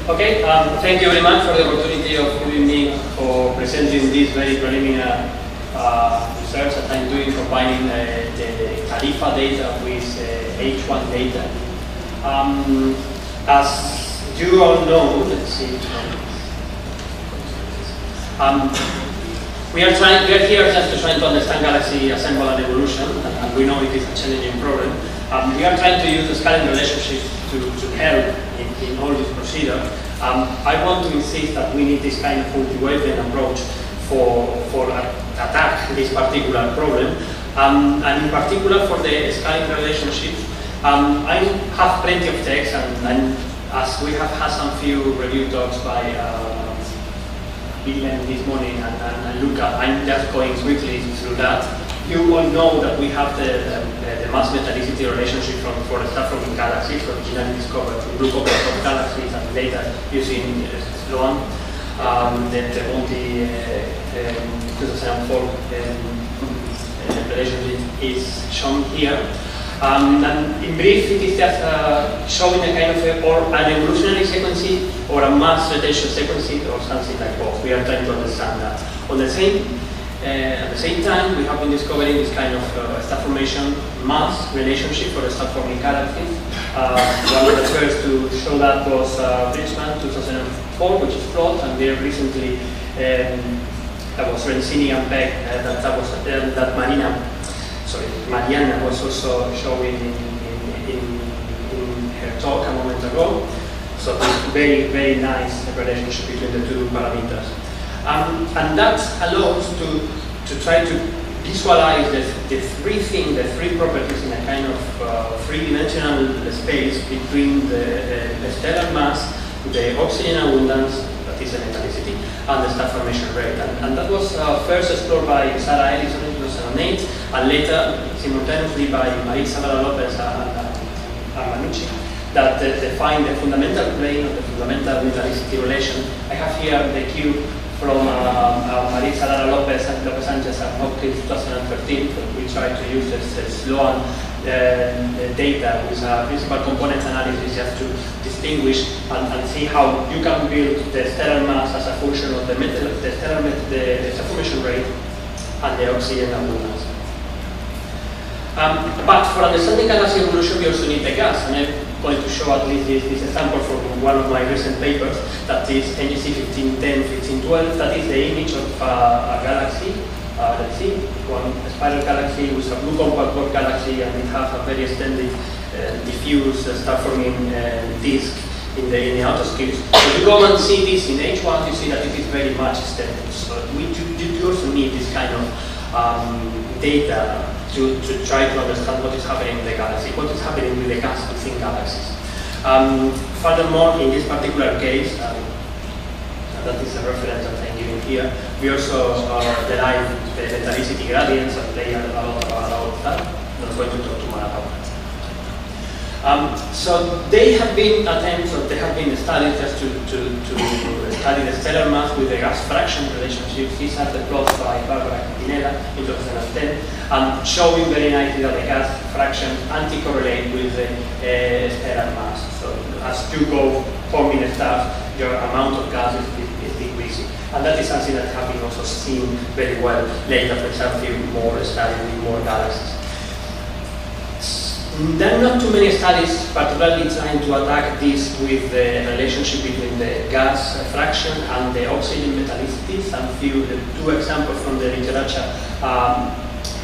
Okay, thank you very much for the opportunity of giving me for presenting this very preliminary research that I'm doing, combining the Tarifa data with H1 data. As you all know, let's see. We are here just to try to understand galaxy assembly and evolution, and we know it is a challenging problem. We are trying to use the scaling relationship to help in all this procedure. I want to insist that we need this kind of multi-wavelength approach for attack this particular problem, and in particular for the scaling relationship. I have plenty of text, and as we have had some few review talks by Bill this morning and Luca, I'm just going quickly through that. You all know that we have the mass metallicity relationship for the stuff from galaxies, originally discovered through group of galaxies and later using Sloan. The Monty 2004 relationship is shown here. And in brief, it is just showing a kind of an evolutionary sequence or a mass rotation sequence or something like both. We are trying to understand that. At the same time, we have been discovering this kind of star formation mass relationship for the star forming galaxies. One of the first to show that was Bridgman 2004, which is plot, and very recently that was Rencini and Peck, that Mariana was also showing in her talk a moment ago. So this very, very nice relationship between the two parameters. And that allows to try to visualize the three properties in a kind of three-dimensional space between the stellar mass, the oxygen abundance, that is the metallicity, and the star formation rate. And that was first explored by Sarah Ellison in 2008, and later simultaneously by Marisa Lopez and Manucci, that define the fundamental plane of the fundamental metallicity relation. I have here the cube from Marisa Lopez and Lopez Sanchez and Hopkins 2013, but we try to use this Sloan data with a principal component analysis just to distinguish and see how you can build the stellar mass as a function of the star formation rate and the oxygen abundance. But for understanding galaxy evolution, we also need the gas, and I'm going to show at least this example from one of my recent papers, that is NGC 1510, 1512, that is the image of a galaxy. Let's see, one spiral galaxy with a blue compact core galaxy, and it has a very extended diffuse star-forming disk in the outer scales. If you go and see this in H1, you see that it is very much extended. So you also need this kind of data to try to understand what is happening in the galaxy, what is happening with the gas within galaxies. Furthermore, in this particular case, that is a reference that I'm giving here, we also derive the metallicity gradients, and they are a lot about that. I'm not going to talk too much about that. So they have been attempts, or they have been studied just to study the stellar mass with the gas fraction relationships. These are the plots by Barbara Quintinella in 2010, and showing very nicely that the gas fraction anti-correlate with the stellar mass. So as you go forming stars, your amount of gas is decreasing. And that is something that has been also seen very well later, for example, more studies with more galaxies. There are not too many studies particularly trying to attack this with the relationship between the gas fraction and the oxygen metallicity. Some two examples from the literature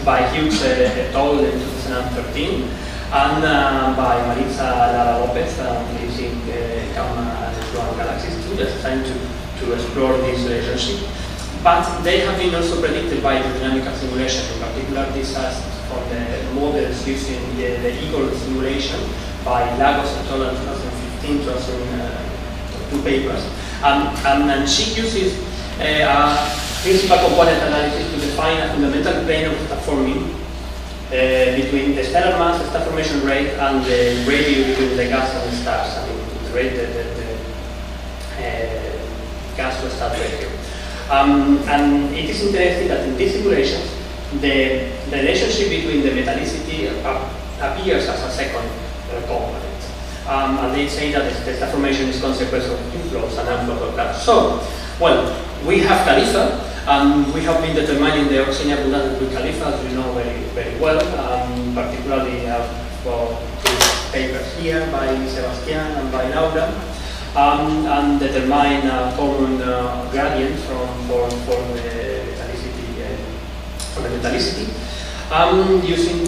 by Hughes et al. In 2013, and by Marisa Lopez using gamma and Sloan galaxies too, just trying to explore this relationship. But they have been also predicted by hydrodynamical simulation. In particular, this has from the models using the Eagle simulation by Lagos et al. In 2015, 2002 papers. And she uses a principal component analysis to define a fundamental plane of star forming between the stellar mass, the star formation rate, and the ratio between the gas and the stars. I mean, the rate, the gas to star ratio. And it is interesting that in these simulations, the relationship between the metallicity appears as a second component. and they say that the star formation is consequence of inflows and outflows of gas. So, well, we have Khalifa. We have been determining the oxygen abundance with Khalifa, as you know very, very well, particularly for these papers here by Sebastian and by Laura, and determine a common gradient for the metallicity, using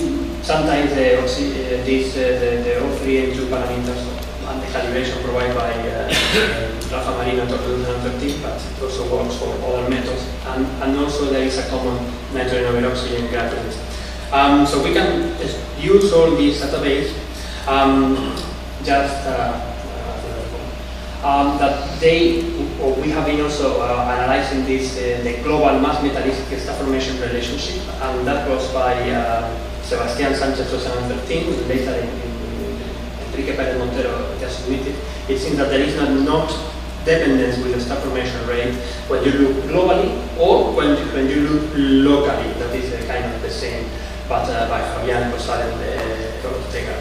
sometimes the O3 and 2 parameters and the calibration provided by Rafa Marino in 2013, but it also works for other metals, and also there is a common nitrogen over oxygen gradient. So we can use all these database we have been also analyzing this the global mass metallicity star formation relationship, and that was by Sebastian Sanchez 2013, later in Enrique Pérez Montero just submitted. It seems that there is not dependence with the star formation rate when you look globally or when you look locally. That is kind of the same, but by Fabian Rosal and Ortega.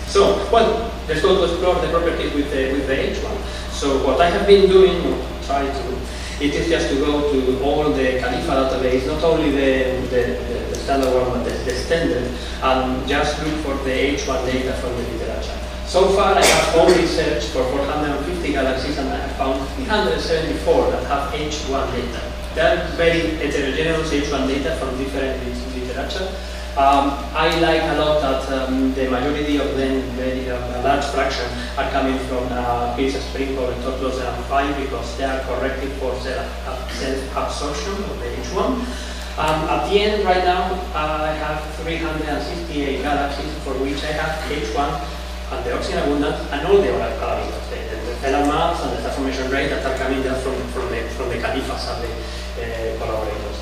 So, well, let's go to explore the properties with the H1. So what I have been doing, or try to, it is just to go to all the Khalifa database, not only the standard one, but the extended, and just look for the H1 data from the literature. So far, I have only searched for 450 galaxies, and I have found 374 that have H1 data. They are very heterogeneous H1 data from different literature. I like a lot that the majority of them, a large fraction, are coming from pieces sprinkle and top closer than 5 because they are corrected for self-absorption of the H1. At the end, right now, I have 368 galaxies for which I have H1 and the oxygen abundance and all the other parameters, the stellar mass and the star formation rate that are coming just from the Khalifas and the collaborators.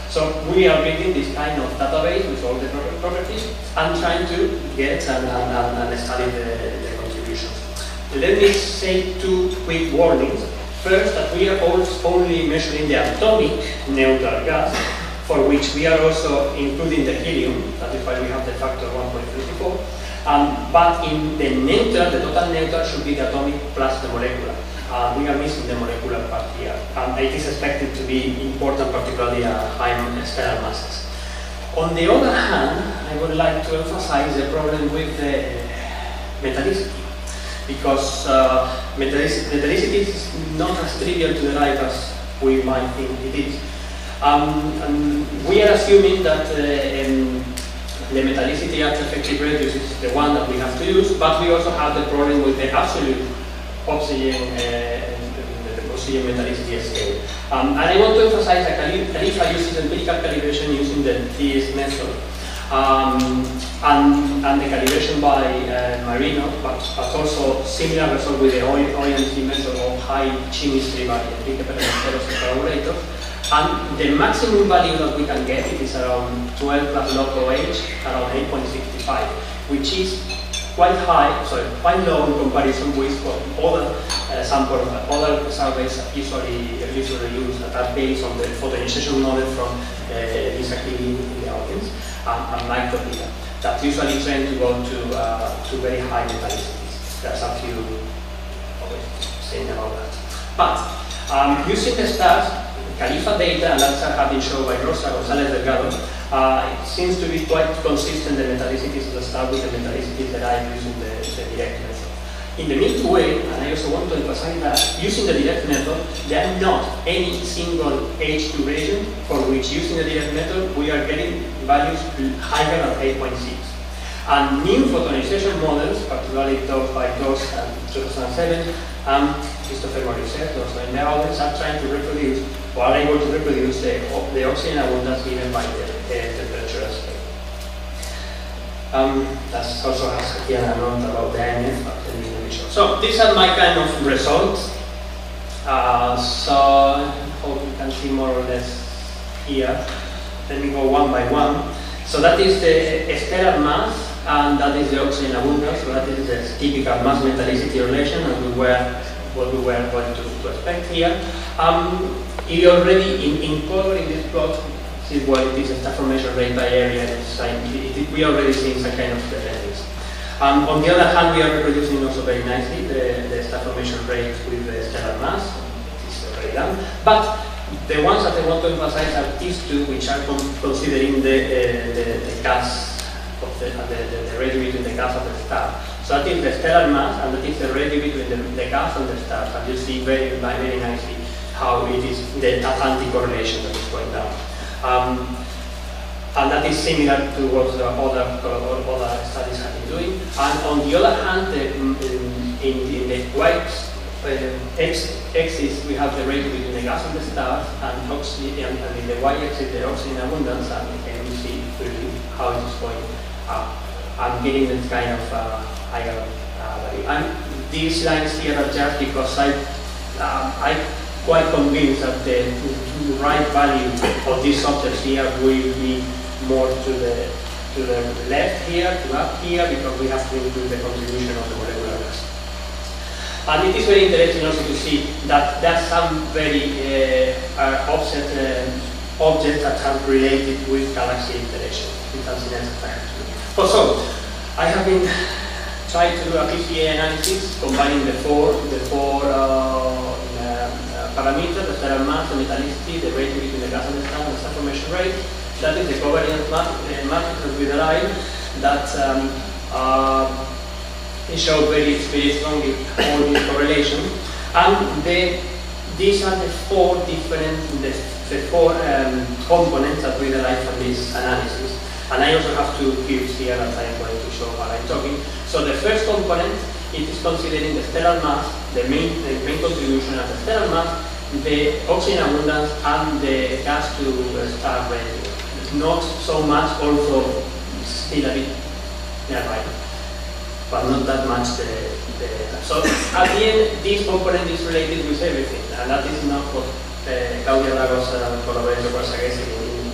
So we are building this kind of database with all the properties and trying to get and study the contributions. Let me say two quick warnings. First, that we are only measuring the atomic neutral gas, for which we are also including the helium. That is why we have the factor 1.34. But in the neutral, the total neutral should be the atomic plus the molecular. We are missing the molecular part here. It is expected to be important, particularly at high stellar masses. On the other hand, I would like to emphasize the problem with the metallicity, because metallicity is not as trivial to derive as we might think it is. And we are assuming that the metallicity at effective radius is the one that we have to use, but we also have the problem with the absolute oxygen metallicity scale. And I want to emphasize that Khalifa uses empirical calibration using the TS method, and the calibration by Marino, but also similar result with the OMC method of high chemistry by Enrique Pérez Montero's collaborator. And the maximum value that we can get is around 12 plus log OH, around 8.65, which is quite high, quite low in comparison with what other samples, other surveys usually use that are based on the photoionization model from Lisa Keeling in the audience and microbita that usually tend to go to very high metallicities. There's a few always saying about that. But using the stars, Khalifa data, and that's have been shown by Rosa González Delgado, it seems to be quite consistent, the metallicities of the star with the metallicities that I use in the direct method. In the Milky Way, and I also want to emphasize that, using the direct method, there are not any single H2 region for which, using the direct method, we are getting values higher than 8.6. And new photoionization models, particularly those by Doss and 2007, and Christopher Morisset, also in the others, are trying to reproduce, or are able to reproduce the oxygen abundance given by the temperature scale. That also has here a note about the IMF, but let me be sure. So these are my kind of results. So I hope you can see more or less here. Let me go one by one. So that is the stellar mass, and that is the oxygen abundance. So that is the typical mass metallicity relation, and what we were going to expect here. You already in color in this plot see what it is a star formation rate by area. We already see some kind of dependence. On the other hand, we are reproducing also very nicely the star formation rate with the stellar mass. It is already done. But the ones that I want to emphasize are these two, which are considering the gas of the ratio between the gas and the star. So that is the stellar mass, and that is the ratio between the gas and the stars. And you see very nicely how it is the anti-correlation that is going down. And that is similar to what other studies have been doing. And on the other hand, in the x-axis we have the ratio between the gas and the stars, and in the y-axis the oxygen abundance, and you see really how it is going up. I'm getting this kind of higher value. And these lines here are just because I'm quite convinced that the right value of these objects here will be more to the left here, to up here, because we have to include the contribution of the molecular gas. And it is very interesting also to see that there are some very offset objects that are related with galaxy interaction. Also, I have been trying to do a PCA analysis combining the four parameters: the stellar mass, the metallicity, the ratio between the gas and the star, and the star formation rate. That is the covariance matrix that we derived that shows very strongly all these correlations. And these are the four different components that we derived from this analysis. And I also have two cubes here that I am going to show while I'm talking. So the first component, it is considering the stellar mass, the main contribution of the stellar mass, the oxygen abundance, and the gas to star ratio. Not so much, also still a bit nearby, but not that much. So at the end, this component is related with everything, and that is not what Claudia Lagos collaborator was against in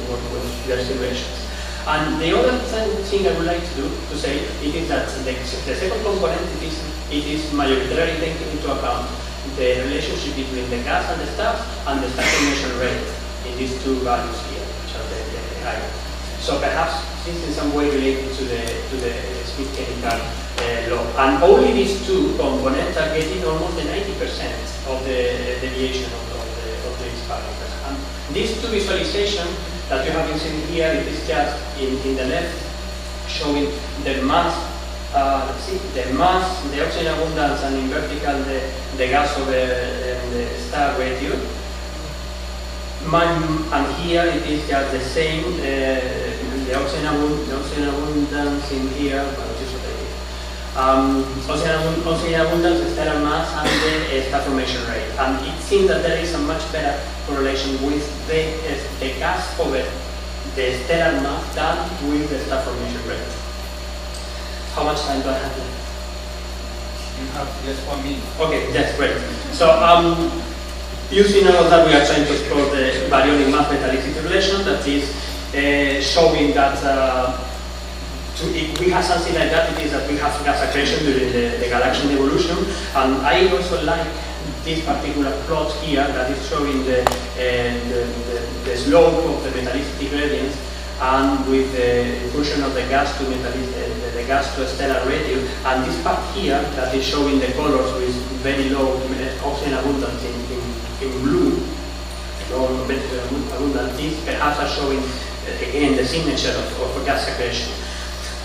their simulations. And the other thing I would like to say is that the second component it is majoritarily taking into account the relationship between the gas and the stars and the star formation rate in these two values here, which are the higher. So perhaps this is in some way related to the speed chemical law. And only these two components are getting almost the 90% of the deviation of these parameters. And these two visualizations that you have been seeing here, it is just in the left showing the mass, the mass, the oxygen abundance, and in vertical the gas of the star ratio. And here it is just the same, the oxygen abundance in here, which is what I did. Oxygen abundance, the stellar mass, and the star formation rate. And it seems that there is a much better correlation with the gas over the stellar mass than with the star formation rate. How much time do I have left? You have just 1 minute. Okay, that's great. So using all of that, we are trying to explore the baryonic mass metallicity relation that is showing that if we have something like that, it is that we have gas accretion during the Galaxian evolution. And I also like this particular plot here that is showing the slope of the metallicity gradients, and with the inclusion of the gas to the gas to stellar ratio, and this part here that is showing the colors with very low oxygen abundance in blue, low abundance, these perhaps are showing again the signature of gas accretion.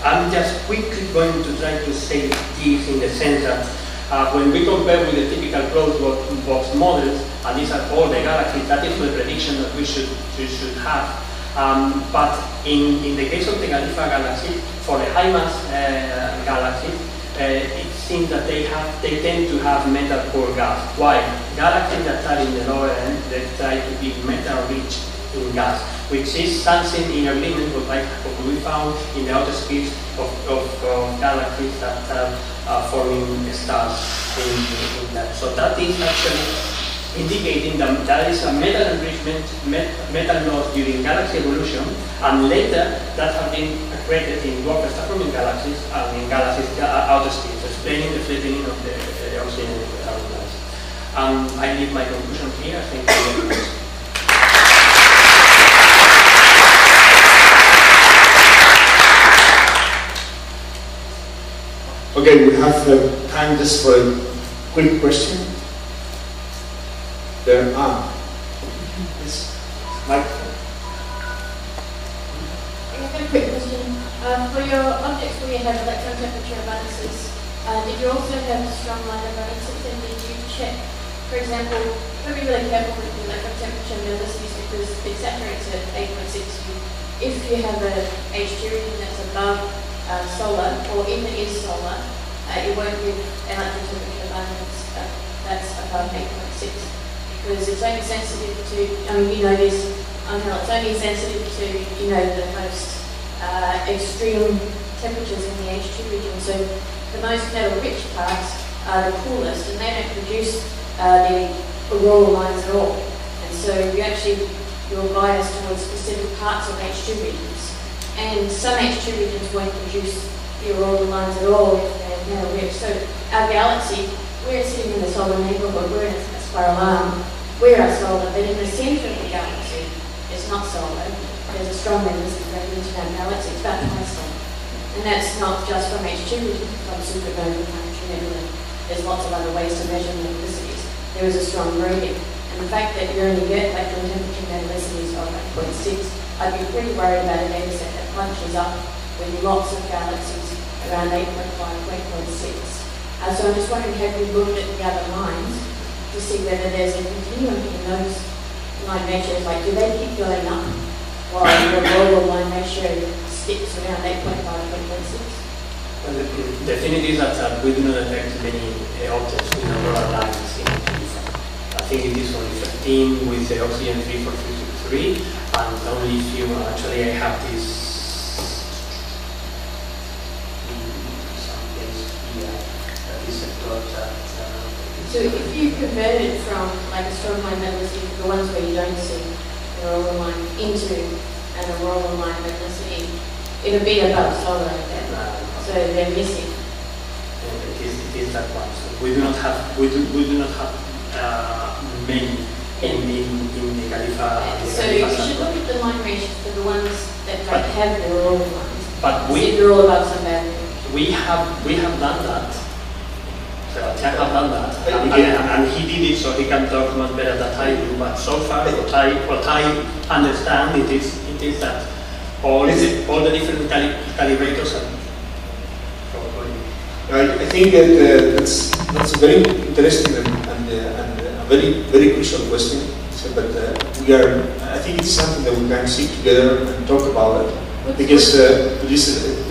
I'm just quickly going to try to say this in the sense that when we compare with the typical closed box models, and these are all the galaxies, that is the prediction that we should have. But in the case of the Galifa galaxy, for the high mass galaxies, it seems that they tend to have metal poor gas. Why? Galaxies that are in the lower end, they try to be metal rich in gas, which is something in agreement with what we found in the outer space of galaxies that are forming stars in that. So that is actually indicating that there is a metal enrichment, metal loss during galaxy evolution, and later that have been created in dwarf star-forming galaxies and in galaxies outer space, explaining the flattening of the oxygen abundance. I leave my conclusion here. Thank you very much. Okay, we have time just for a quick question. There are. Yes, microphone. I have a quick question. For your objects where you have electron temperature balances, did you also have strong line of balances, and did you check, for example, you've got to be really careful with the electron temperature velocities because it saturates at 8.6. If you have a H2 region that's above solar, or even is solar, it won't give electron temperature balance that's above 8.6 because it's only sensitive to, I mean, you know this, it's only sensitive to, you know, the most extreme temperatures in the H2 region. So the most metal-rich parts are the coolest, and they don't produce the auroral lines at all. And so you're biased towards specific parts of H2 regions. And some H2 regions won't produce the auroral lines at all if they're metal-rich. So our galaxy, we're sitting in the solar neighbourhood, we're in a spiral arm, we're a solar, but in the centre of the galaxy, it's not solar. There's a strong magnetic gravity in our galaxy, it's about twice solar. And that's not just from H2 regions, from supernova, planetary nebula. There's lots of other ways to measure metallicities. There is a strong gradient. And the fact that you only get electron temperature metallicities of 8.6, I'd be pretty worried about a data set that punches up with lots of galaxies around 8.5, 8.6. So I'm just wondering, have you looked at the other lines to see whether there's a continuum in those line ratios? Like, do they keep going up while your auroral line ratio sticks around 8.5, 8.6? Well, the thing is that we do not detect many objects with auroral lines in T4. I think it is only 13 with the oxygen 3453, and only few. Actually, I have this someplace here that is a plot that. So if you converted from like a strong line metallicity, the ones where you don't see an auroral line, into an auroral line metallicity, it'll be above solar again. So they're missing. It is that one. So we do not have many in the Khalifa. So you should look at the line ratios for the ones that don't have the auroral lines. But if they're all above some value. we have done that. Sebastian have done that, and he did it, so he can talk much better than I do. But so far, what I understand it is that all the different calibrators are. I think that that's a very interesting and a very crucial question. So, but I think it's something that we can sit together and talk about it, because this is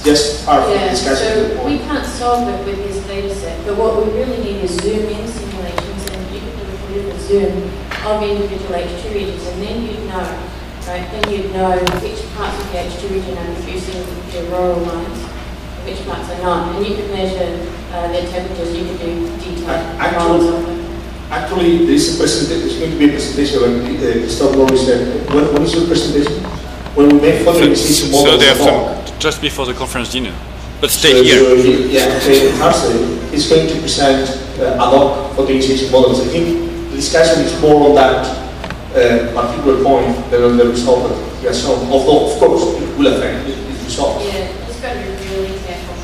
just part of the discussion. So we can't solve it with this data set, but what we really need is zoom-in simulations, and you can do a bit of a zoom of individual H2 regions, and then you'd know, right? Then you'd know which parts of the H2 region are producing the auroral lines, which parts are not, and you could measure their temperatures. You could do detailed models of them. Actually, there is a presentation. There's going to be a presentation when Christoph Morris said. When is your presentation? When we make photorealistic models. So they have just before the conference dinner. But stay here. Thursday, he's going to present ad hoc photorealistic models. I think the discussion is more on that particular point than on the result that he has shown. Although, of course, it will affect his results. Yeah, it's got to be really careful.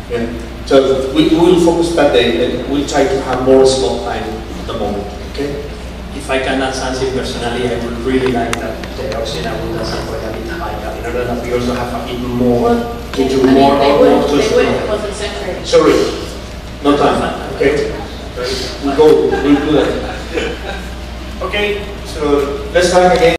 Yeah. So we will focus that day, and we'll try to have more slot time at the moment. Okay. If I can add something personally, I would really like that the oxygen abundance is quite a bit higher, in order that we also have a bit more They would if it wasn't saturated. Sorry, no time. Okay. We'll do that. Okay, so let's start again.